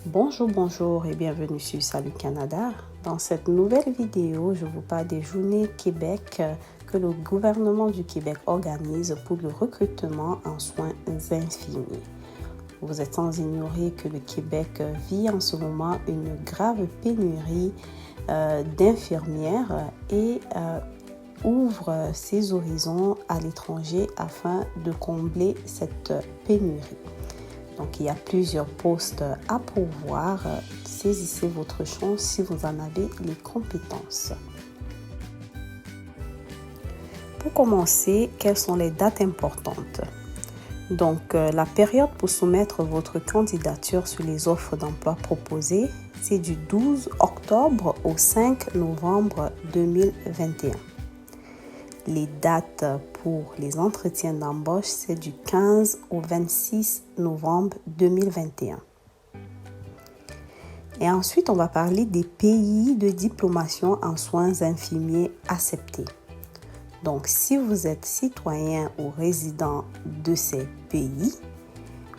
Bonjour et bienvenue sur Salut Canada. Dans cette nouvelle vidéo, je vous parle des Journées Québec que le gouvernement du Québec organise pour le recrutement en soins infirmiers. Vous êtes sans ignorer que le Québec vit en ce moment une grave pénurie d'infirmières et ouvre ses horizons à l'étranger afin de combler cette pénurie. Donc, il y a plusieurs postes à pourvoir. Saisissez votre chance si vous en avez les compétences. Pour commencer, quelles sont les dates importantes? Donc, la période pour soumettre votre candidature sur les offres d'emploi proposées, c'est du 12 octobre au 5 novembre 2021. Les dates pour les entretiens d'embauche, c'est du 15 au 26 novembre 2021. Et ensuite, on va parler des pays de diplomation en soins infirmiers acceptés. Donc, si vous êtes citoyen ou résident de ces pays,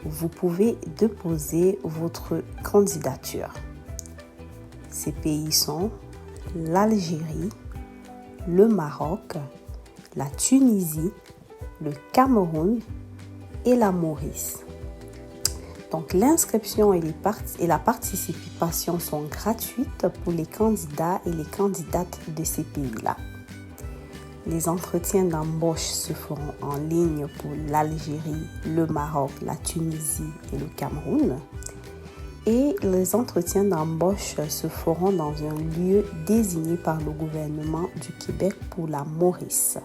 vous pouvez déposer votre candidature. Ces pays sont l'Algérie, le Maroc, la Tunisie, le Cameroun et la Maurice. Donc, l'inscription et la participation sont gratuites pour les candidats et les candidates de ces pays-là. Les entretiens d'embauche se feront en ligne pour l'Algérie, le Maroc, la Tunisie et le Cameroun. Et les entretiens d'embauche se feront dans un lieu désigné par le gouvernement du Québec pour la Maurice.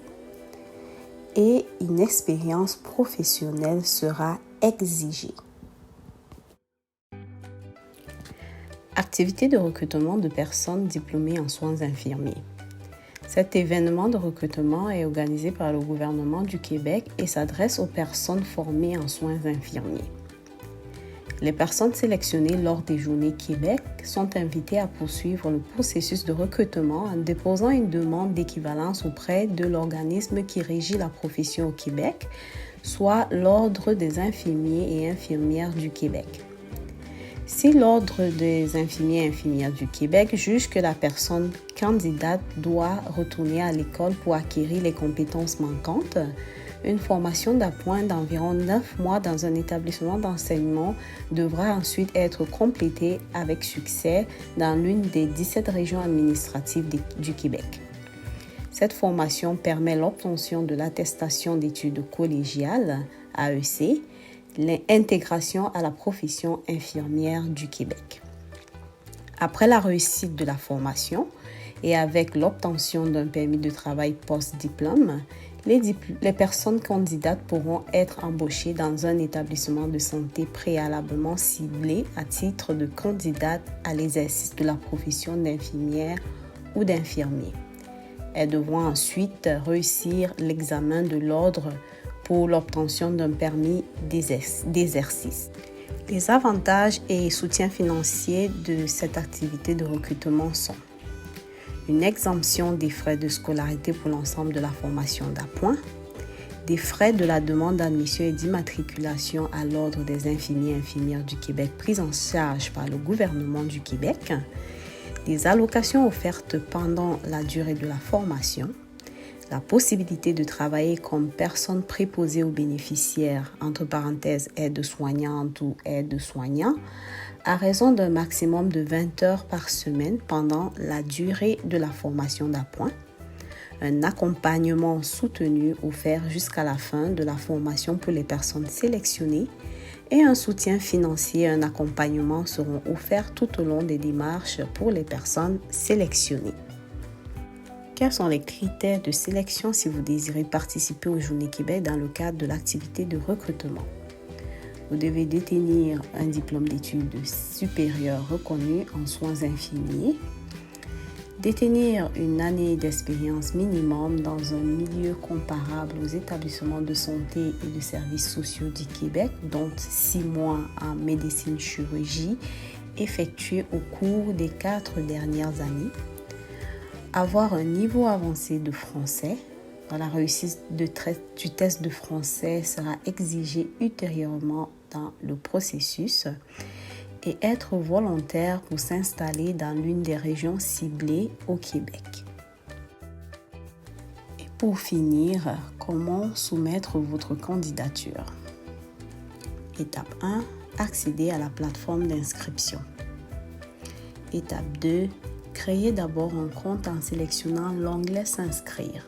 Et une expérience professionnelle sera exigée. Activité de recrutement de personnes diplômées en soins infirmiers. Cet événement de recrutement est organisé par le gouvernement du Québec et s'adresse aux personnes formées en soins infirmiers. Les personnes sélectionnées lors des Journées Québec sont invitées à poursuivre le processus de recrutement en déposant une demande d'équivalence auprès de l'organisme qui régit la profession au Québec, soit l'Ordre des infirmiers et infirmières du Québec. Si l'Ordre des infirmiers et infirmières du Québec juge que la personne candidate doit retourner à l'école pour acquérir les compétences manquantes, une formation d'appoint d'environ 9 mois dans un établissement d'enseignement devra ensuite être complétée avec succès dans l'une des 17 régions administratives du Québec. Cette formation permet l'obtention de l'attestation d'études collégiales, AEC, l'intégration à la profession infirmière du Québec. Après la réussite de la formation et avec l'obtention d'un permis de travail post-diplôme, les personnes candidates pourront être embauchées dans un établissement de santé préalablement ciblé à titre de candidate à l'exercice de la profession d'infirmière ou d'infirmier. Elles devront ensuite réussir l'examen de l'ordre pour l'obtention d'un permis d'exercice. Les avantages et soutiens financiers de cette activité de recrutement sont une exemption des frais de scolarité pour l'ensemble de la formation d'appoint, des frais de la demande d'admission et d'immatriculation à l'Ordre des infirmiers et infirmières du Québec pris en charge par le gouvernement du Québec, des allocations offertes pendant la durée de la formation, la possibilité de travailler comme personne préposée aux bénéficiaires, entre parenthèses aide-soignante ou aide-soignant, à raison d'un maximum de 20 heures par semaine pendant la durée de la formation d'appoint, un accompagnement soutenu offert jusqu'à la fin de la formation pour les personnes sélectionnées et un soutien financier et un accompagnement seront offerts tout au long des démarches pour les personnes sélectionnées. Quels sont les critères de sélection si vous désirez participer aux Journées Québec dans le cadre de l'activité de recrutement? Vous devez détenir un diplôme d'études supérieures reconnu en soins infirmiers, détenir une année d'expérience minimum dans un milieu comparable aux établissements de santé et de services sociaux du Québec, dont 6 mois en médecine-chirurgie effectués au cours des 4 dernières années, avoir un niveau avancé de français. La réussite du test de français sera exigée ultérieurement dans le processus et être volontaire pour s'installer dans l'une des régions ciblées au Québec. Et pour finir, comment soumettre votre candidature? Étape 1, accéder à la plateforme d'inscription. Étape 2, créez d'abord un compte en sélectionnant l'onglet S'inscrire.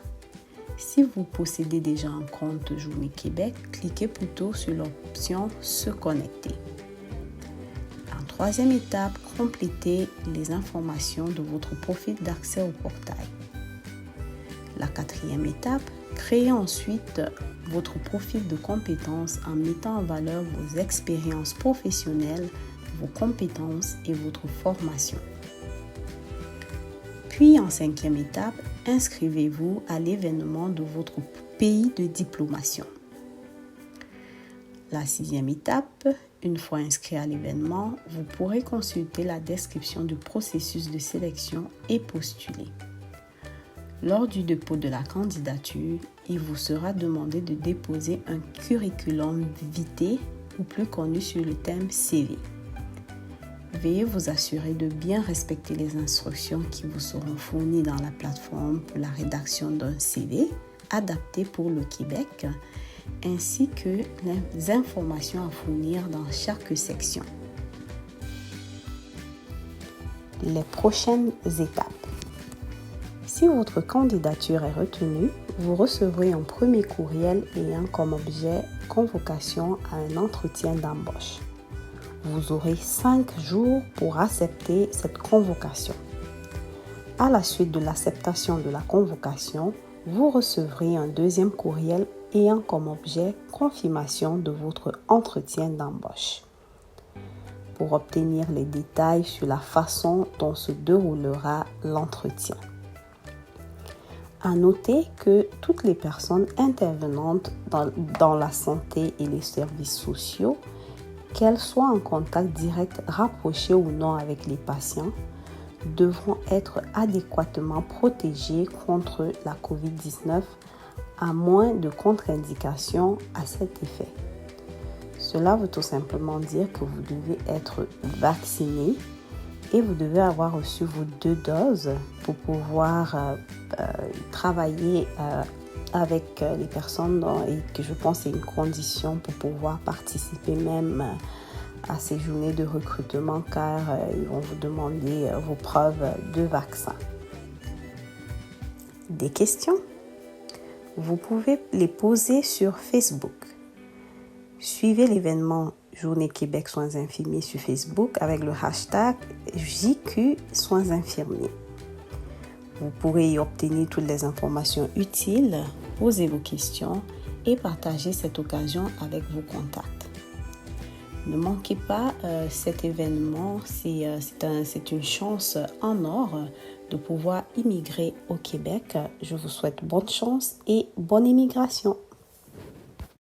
Si vous possédez déjà un compte Journée Québec, cliquez plutôt sur l'option Se connecter. En troisième étape, complétez les informations de votre profil d'accès au portail. La quatrième étape, créez ensuite votre profil de compétences en mettant en valeur vos expériences professionnelles, vos compétences et votre formation. Puis en cinquième étape, inscrivez-vous à l'événement de votre pays de diplomation. La sixième étape, une fois inscrit à l'événement, vous pourrez consulter la description du processus de sélection et postuler. Lors du dépôt de la candidature, il vous sera demandé de déposer un curriculum vitae ou plus connu sur le thème CV. Veuillez vous assurer de bien respecter les instructions qui vous seront fournies dans la plateforme pour la rédaction d'un CV adapté pour le Québec, ainsi que les informations à fournir dans chaque section. Les prochaines étapes. Si votre candidature est retenue, vous recevrez un premier courriel ayant comme objet convocation à un entretien d'embauche. Vous aurez 5 jours pour accepter cette convocation. À la suite de l'acceptation de la convocation, vous recevrez un deuxième courriel ayant comme objet confirmation de votre entretien d'embauche. Pour obtenir les détails sur la façon dont se déroulera l'entretien. À noter que toutes les personnes intervenantes dans la santé et les services sociaux, qu'elles soient en contact direct rapproché ou non avec les patients, devront être adéquatement protégées contre la COVID-19 à moins de contre-indications à cet effet. Cela veut tout simplement dire que vous devez être vacciné et vous devez avoir reçu vos 2 doses pour pouvoir travailler avec les personnes et que je pense c'est une condition pour pouvoir participer même à ces journées de recrutement car ils vont vous demander vos preuves de vaccin. Des questions? Vous pouvez les poser sur Facebook. Suivez l'événement Journée Québec Soins Infirmiers sur Facebook avec le hashtag JQ Soins Infirmiers. Vous pourrez y obtenir toutes les informations utiles, poser vos questions et partager cette occasion avec vos contacts. Ne manquez pas cet événement, c'est une chance en or de pouvoir immigrer au Québec. Je vous souhaite bonne chance et bonne immigration.